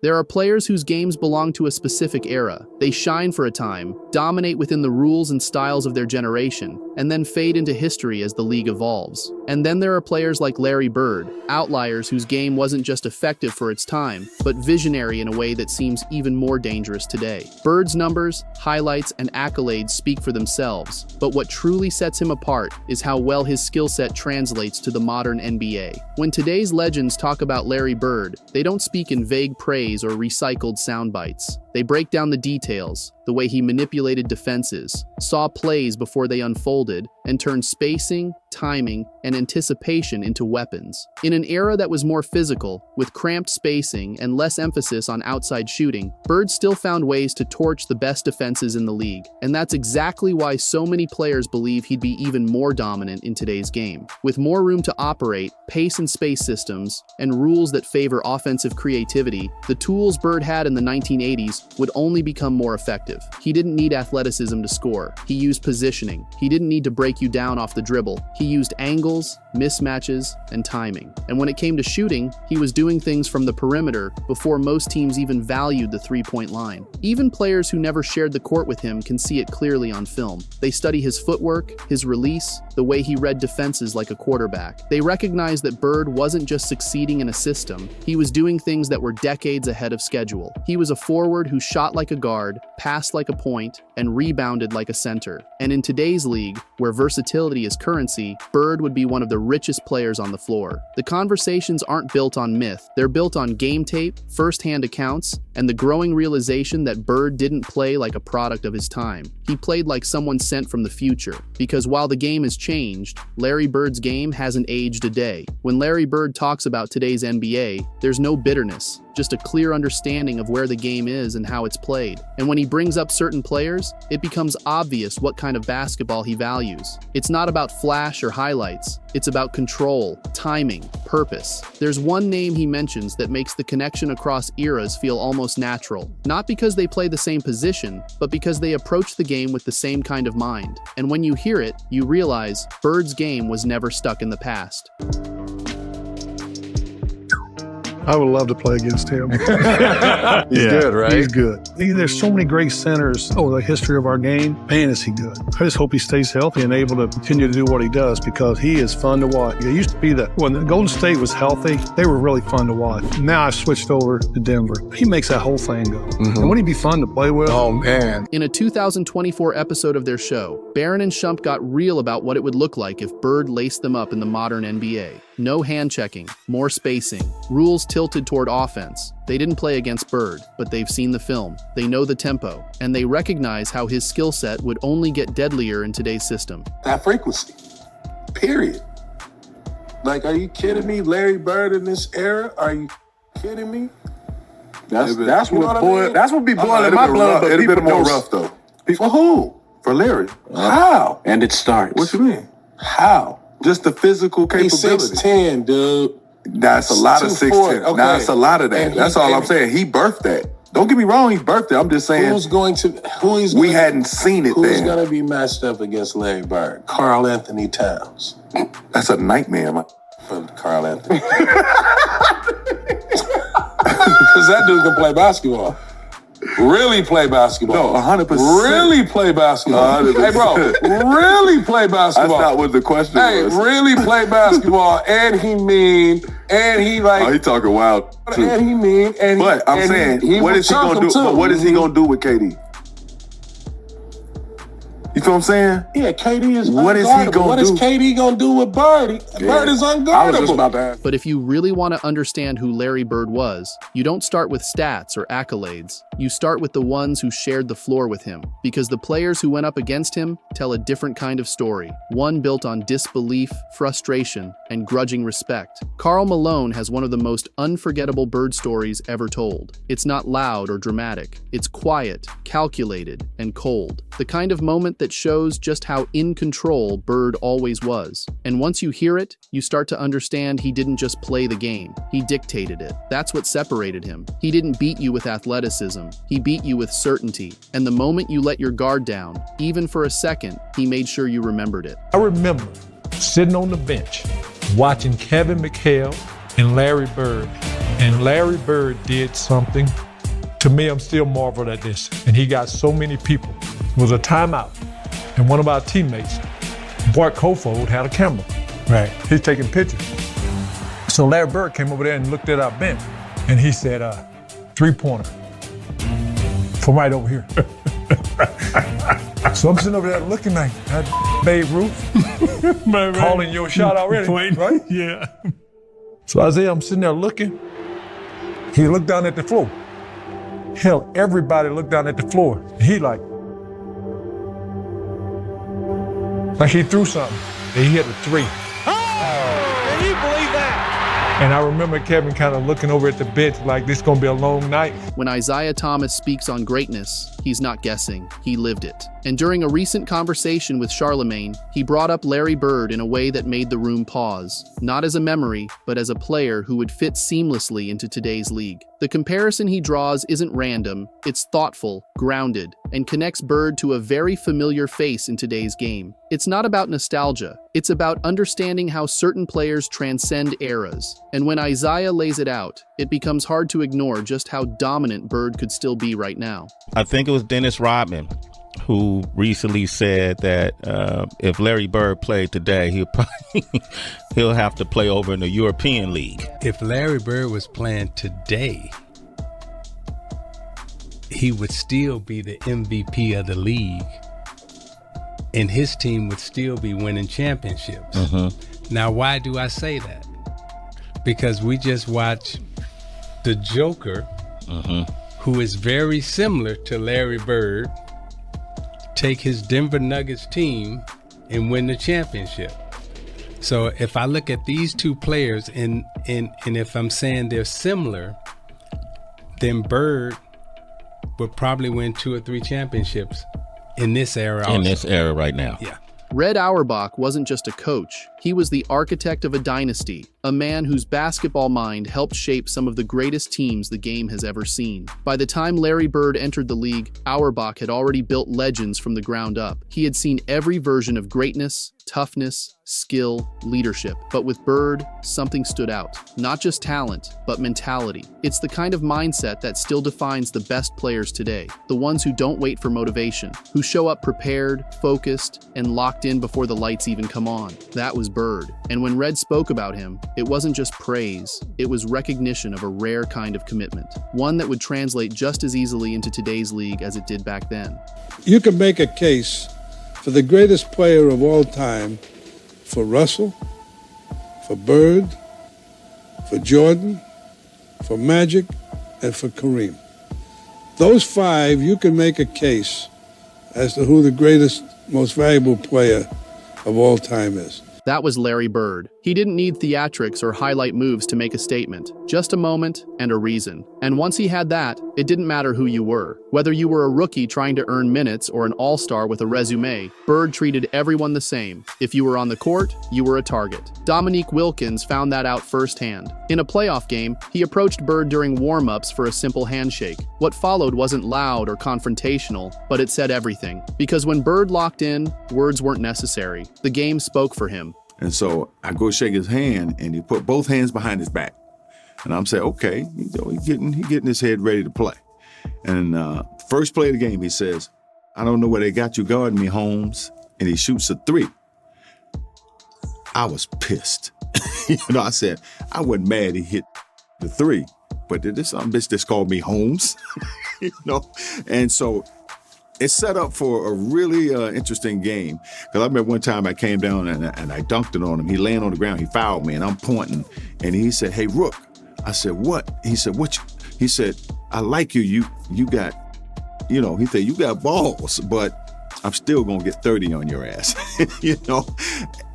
There are players whose games belong to a specific era. They shine for a time, dominate within the rules and styles of their generation, and then fade into history as the league evolves. And then there are players like Larry Bird, outliers whose game wasn't just effective for its time, but visionary in a way that seems even more dangerous today. Bird's numbers, highlights, and accolades speak for themselves, but what truly sets him apart is how well his skill set translates to the modern NBA. When today's legends talk about Larry Bird, they don't speak in vague praise or recycled sound bites. They break down the details, the way he manipulated defenses, saw plays before they unfolded, and turned spacing, timing, and anticipation into weapons. In an era that was more physical, with cramped spacing and less emphasis on outside shooting, Bird still found ways to torch the best defenses in the league. And that's exactly why so many players believe he'd be even more dominant in today's game. With more room to operate, pace and space systems, and rules that favor offensive creativity, the tools Bird had in the 1980s would only become more effective. He didn't need athleticism to score. He used positioning. He didn't need to break you down off the dribble. He used angles, mismatches, and timing. And when it came to shooting, he was doing things from the perimeter before most teams even valued the three-point line. Even players who never shared the court with him can see it clearly on film. They study his footwork, his release, the way he read defenses like a quarterback. They recognize that Bird wasn't just succeeding in a system, he was doing things that were decades ahead of schedule. He was a forward who shot like a guard, passed like a point, and rebounded like a center. And in today's league, where versatility is currency, Bird would be one of the richest players on the floor. The conversations aren't built on myth, they're built on game tape, first-hand accounts, and the growing realization that Bird didn't play like a product of his time. He played like someone sent from the future. Because while the game has changed, Larry Bird's game hasn't aged a day. When Larry Bird talks about today's NBA, there's no bitterness, just a clear understanding of where the game is and how it's played. And when he brings up certain players, it becomes obvious what kind of basketball he values. It's not about flash or highlights. It's about control, timing, purpose. There's one name he mentions that makes the connection across eras feel almost natural. Not because they play the same position, but because they approach the game with the same kind of mind. And when you hear it, you realize Bird's game was never stuck in the past. I would love to play against him. He's good, right? He's good. There's so many great centers over the history of our game. Man, is he good. I just hope he stays healthy and able to continue to do what he does because he is fun to watch. It used to be that when Golden State was healthy, they were really fun to watch. Now I've switched over to Denver. He makes that whole thing go. And wouldn't he be fun to play with? Oh, man. In a 2024 episode of their show, Barron and Shump got real about what it would look like if Bird laced them up in the modern NBA. No hand checking, more spacing, rules tilted toward offense. They didn't play against Bird, but they've seen the film, they know the tempo, and they recognize how his skill set would only get deadlier in today's system. That frequency, period. Like, are you kidding me? Larry Bird in this era? Are you kidding me? That's what be boiling my blood. But it'd been more rough though. For who? For Larry. How? And it starts. What you mean? How? Just the physical capability. He's 6'10", dude. That's a lot of 6'10". Okay. That's a lot of that. That's all I'm saying. He birthed that. Don't get me wrong, he birthed it. I'm just saying. We hadn't seen it Who's then. going to be matched up against Larry Bird? Karl Anthony Towns. That's a nightmare, man. For Karl Anthony. Because that dude can play basketball. Really play basketball. No, 100%. Really play basketball. 100%. Hey, bro, really play basketball. That's not what the question was. Hey, really play basketball, and he mean, and he like. Oh, he talking wild too. And he mean, and but I'm saying, what is he gonna do? But what is he gonna do with KD? You feel what I'm saying? Yeah, KD is what is he gonna do? What is KD gonna do with Bird? Bird is unguardable. I was just about to ask. But if you really want to understand who Larry Bird was, you don't start with stats or accolades. You start with the ones who shared the floor with him, because the players who went up against him tell a different kind of story, one built on disbelief, frustration, and grudging respect. Karl Malone has one of the most unforgettable Bird stories ever told. It's not loud or dramatic. It's quiet, calculated, and cold. The kind of moment that shows just how in control Bird always was. And once you hear it, you start to understand he didn't just play the game, he dictated it. That's what separated him. He didn't beat you with athleticism, he beat you with certainty. And the moment you let your guard down, even for a second, he made sure you remembered it. I remember sitting on the bench, watching Kevin McHale and Larry Bird And Larry Bird did something. To me, I'm still marveled at this. And he got so many people. It was a timeout. And one of our teammates, Bart Kofold, had a camera. Right. He's taking pictures. So Larry Bird came over there and looked at our bench. And he said, 3-pointer. From right over here. So I'm sitting over there looking like that Babe Ruth. Calling your shot already, right? Yeah. So Isaiah, I'm sitting there looking. He looked down at the floor. Hell, everybody looked down at the floor. He like he threw something. And he hit a 3. Oh, can you believe that? And I remember Kevin kind of looking over at the bench like this is gonna be a long night. When Isaiah Thomas speaks on greatness, he's not guessing, he lived it. And during a recent conversation with Charlemagne, he brought up Larry Bird in a way that made the room pause, not as a memory, but as a player who would fit seamlessly into today's league. The comparison he draws isn't random, it's thoughtful, grounded, and connects Bird to a very familiar face in today's game. It's not about nostalgia, it's about understanding how certain players transcend eras. And when Isaiah lays it out, it becomes hard to ignore just how dominant Bird could still be right now. I think it was Dennis Rodman who recently said that if Larry Bird played today, he'll have to play over in the European League. If Larry Bird was playing today, he would still be the MVP of the league, and his team would still be winning championships. Now, why do I say that? Because we just watched the Joker, who is very similar to Larry Bird, take his Denver Nuggets team and win the championship. So if I look at these two players and if I'm saying they're similar, then Bird would probably win 2 or 3 championships in this era. In this era right now. Yeah. Red Auerbach wasn't just a coach, he was the architect of a dynasty, a man whose basketball mind helped shape some of the greatest teams the game has ever seen. By the time Larry Bird entered the league, Auerbach had already built legends from the ground up. He had seen every version of greatness, toughness, skill, leadership. But with Bird, something stood out. Not just talent, but mentality. It's the kind of mindset that still defines the best players today. The ones who don't wait for motivation, who show up prepared, focused, and locked in before the lights even come on. That was Bird. And when Red spoke about him, it wasn't just praise, it was recognition of a rare kind of commitment. One that would translate just as easily into today's league as it did back then. You can make a case for the greatest player of all time, for Russell, for Bird, for Jordan, for Magic, and for Kareem. Those 5, you can make a case as to who the greatest, most valuable player of all time is. That was Larry Bird. He didn't need theatrics or highlight moves to make a statement, just a moment and a reason. And once he had that, it didn't matter who you were. Whether you were a rookie trying to earn minutes or an all-star with a resume, Bird treated everyone the same. If you were on the court, you were a target. Dominique Wilkins found that out firsthand. In a playoff game, he approached Bird during warm-ups for a simple handshake. What followed wasn't loud or confrontational, but it said everything. Because when Bird locked in, words weren't necessary. The game spoke for him. And so I go shake his hand, and he put both hands behind his back. And I'm saying, okay, he getting his head ready to play. And first play of the game, he says, I don't know where they got you guarding me, Holmes. And he shoots a 3. I was pissed. I said, I wasn't mad he hit the 3, but this some bitch just called me Holmes. And so it's set up for a really interesting game. Because I remember one time I came down and I dunked it on him. He laying on the ground. He fouled me, and I'm pointing. And he said, hey, Rook. I said, what? He said, what? He said, I like you. You got, he said, you got balls, but I'm still going to get 30 on your ass.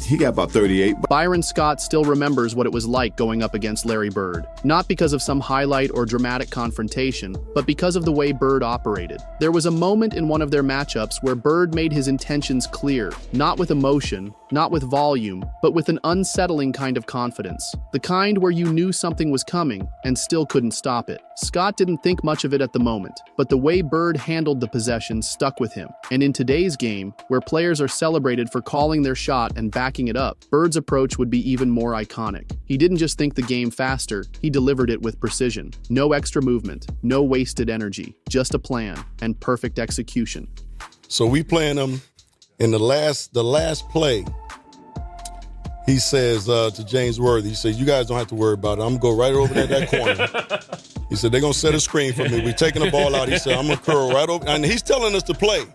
He got about 38. Byron Scott still remembers what it was like going up against Larry Bird. Not because of some highlight or dramatic confrontation, but because of the way Bird operated. There was a moment in one of their matchups where Bird made his intentions clear, not with emotion, not with volume, but with an unsettling kind of confidence. The kind where you knew something was coming and still couldn't stop it. Scott didn't think much of it at the moment, but the way Bird handled the possession stuck with him. And in today's today's game, where players are celebrated for calling their shot and backing it up, Bird's approach would be even more iconic. He didn't just think the game faster, he delivered it with precision. No extra movement, no wasted energy, just a plan and perfect execution. So we playing them in the last play. He says to James Worthy, he says, you guys don't have to worry about it. I'm going to go right over there that corner. He said, they're going to set a screen for me. We're taking the ball out. He said, I'm going to curl right over. And he's telling us to play.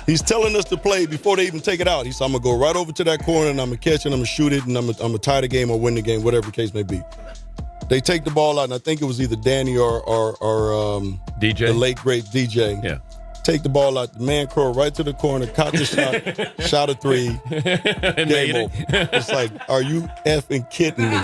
He's telling us to play before they even take it out. He said, I'm going to go right over to that corner, and I'm going to catch it, and I'm going to shoot it, and I'm going to tie the game or win the game, whatever the case may be. They take the ball out, and I think it was either Danny or DJ, the late, great DJ. Yeah. Take the ball out, the man curl right to the corner, caught the shot, shot a three, game over. It's like, are you effing kidding me?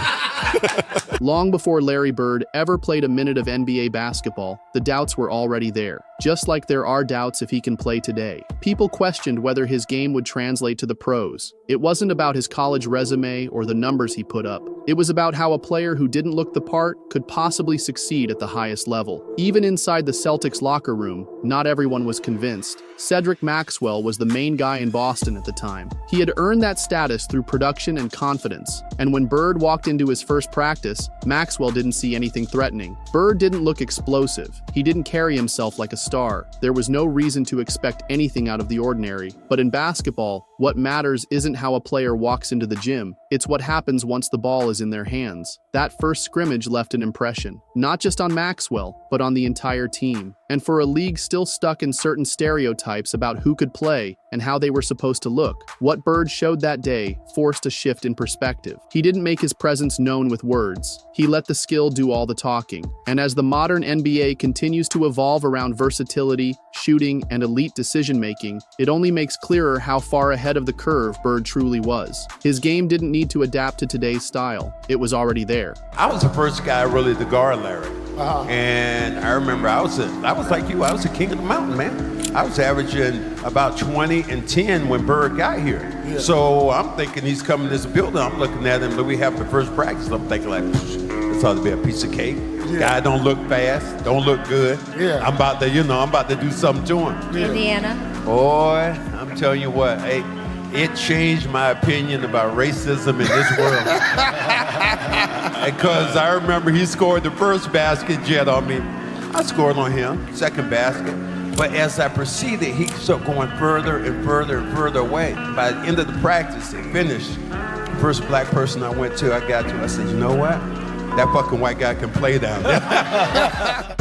Long before Larry Bird ever played a minute of NBA basketball, the doubts were already there. Just like there are doubts if he can play today. People questioned whether his game would translate to the pros. It wasn't about his college resume or the numbers he put up. It was about how a player who didn't look the part could possibly succeed at the highest level. Even inside the Celtics locker room, not everyone was convinced. Cedric Maxwell was the main guy in Boston at the time. He had earned that status through production and confidence. And when Bird walked into his first practice, Maxwell didn't see anything threatening. Bird didn't look explosive. He didn't carry himself like a star. There was no reason to expect anything out of the ordinary. But in basketball, what matters isn't how a player walks into the gym. It's what happens once the ball is in their hands. That first scrimmage left an impression, not just on Maxwell, but on the entire team. And for a league still stuck in certain stereotypes about who could play and how they were supposed to look, what Bird showed that day forced a shift in perspective. He didn't make his presence known with words. He let the skill do all the talking. And as the modern NBA continues to evolve around versatility, shooting, and elite decision-making, it only makes clearer how far ahead of the curve Bird truly was. His game didn't need to adapt to today's style. It was already there. I was the first guy really to guard Larry. And I remember I was like you, I was a king of the mountain, man. I was averaging about 20 and 10 when Bird got here. Yeah. So I'm thinking he's coming to this building. I'm looking at him, we have the first practice. I'm thinking like, this ought to be a piece of cake. Yeah. Guy don't look fast, don't look good. Yeah. I'm about to do something to him. Yeah. Indiana. Boy, I'm telling you what, hey, it changed my opinion about racism in this world. Because I remember he scored the first basket, Jet, on me. I scored on him, second basket. But as I proceeded, he started going further and further and further away. By the end of the practice, it finished. The first black person I went to, I said, you know what? That fucking white guy can play down there.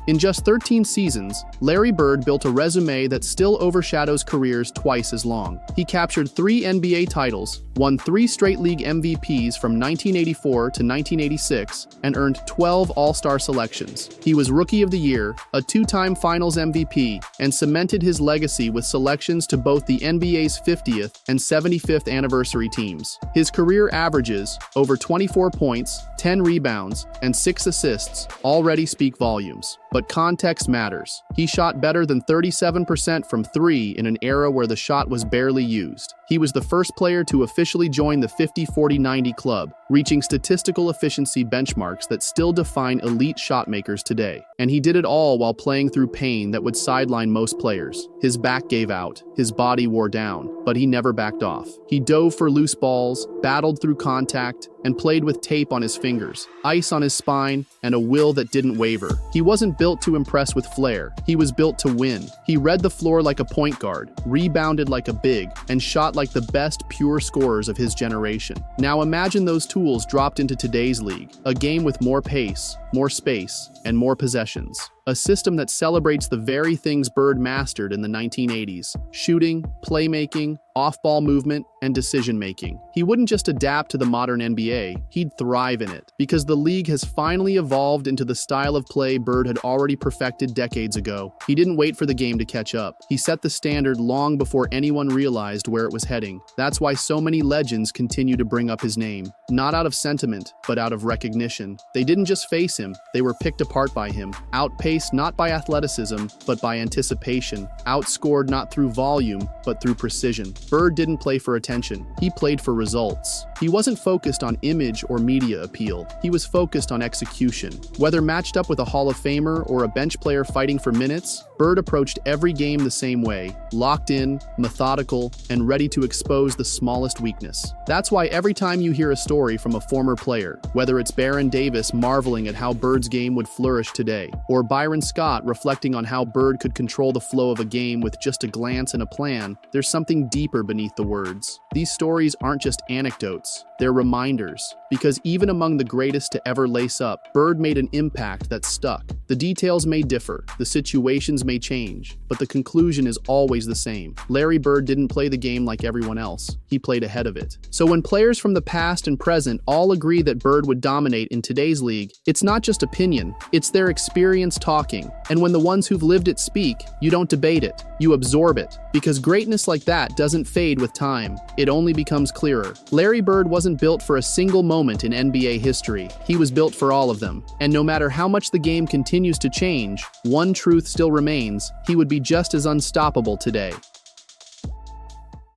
In just 13 seasons, Larry Bird built a resume that still overshadows careers twice as long. He captured 3 NBA titles, won 3 straight league MVPs from 1984 to 1986, and earned 12 All-Star selections. He was Rookie of the Year, a 2-time Finals MVP, and cemented his legacy with selections to both the NBA's 50th and 75th anniversary teams. His career averages, over 24 points, 10 rebounds, and 6 assists, already speak volumes. But context matters. He shot better than 37% from 3 in an era where the shot was barely used. He was the first player to officially join the 50-40-90 club, reaching statistical efficiency benchmarks that still define elite shot makers today. And he did it all while playing through pain that would sideline most players. His back gave out, his body wore down, but he never backed off. He dove for loose balls, battled through contact, and played with tape on his fingers, ice on his spine, and a will that didn't waver. He wasn't built to impress with flair. He was built to win. He read the floor like a point guard, rebounded like a big, and shot like the best pure scorers of his generation. Now imagine those tools dropped into today's league, a game with more pace, more space, and more possessions. A system that celebrates the very things Bird mastered in the 1980s: shooting, playmaking, off-ball movement, and decision-making. He wouldn't just adapt to the modern NBA, he'd thrive in it, because the league has finally evolved into the style of play Bird had already perfected decades ago. He didn't wait for the game to catch up. He set the standard long before anyone realized where it was heading. That's why so many legends continue to bring up his name, not out of sentiment, but out of recognition. They didn't just face him, they were picked apart by him, outpaced pace not by athleticism, but by anticipation, outscored not through volume, but through precision. Bird didn't play for attention. He played for results. He wasn't focused on image or media appeal. He was focused on execution. Whether matched up with a Hall of Famer or a bench player fighting for minutes, Bird approached every game the same way, locked in, methodical, and ready to expose the smallest weakness. That's why every time you hear a story from a former player, whether it's Baron Davis marveling at how Bird's game would flourish today, or Byron Scott reflecting on how Bird could control the flow of a game with just a glance and a plan, there's something deeper beneath the words. These stories aren't just anecdotes, they're reminders. Because even among the greatest to ever lace up, Bird made an impact that stuck. The details may differ, the situations may change, but the conclusion is always the same. Larry Bird didn't play the game like everyone else. He played ahead of it. So when players from the past and present all agree that Bird would dominate in today's league, it's not just opinion, it's their experience talking. And when the ones who've lived it speak, you don't debate it, you absorb it. Because greatness like that doesn't fade with time, it only becomes clearer. Larry Bird wasn't built for a single moment in NBA history. He was built for all of them. And no matter how much the game continues to change, one truth still remains: he would be just as unstoppable today.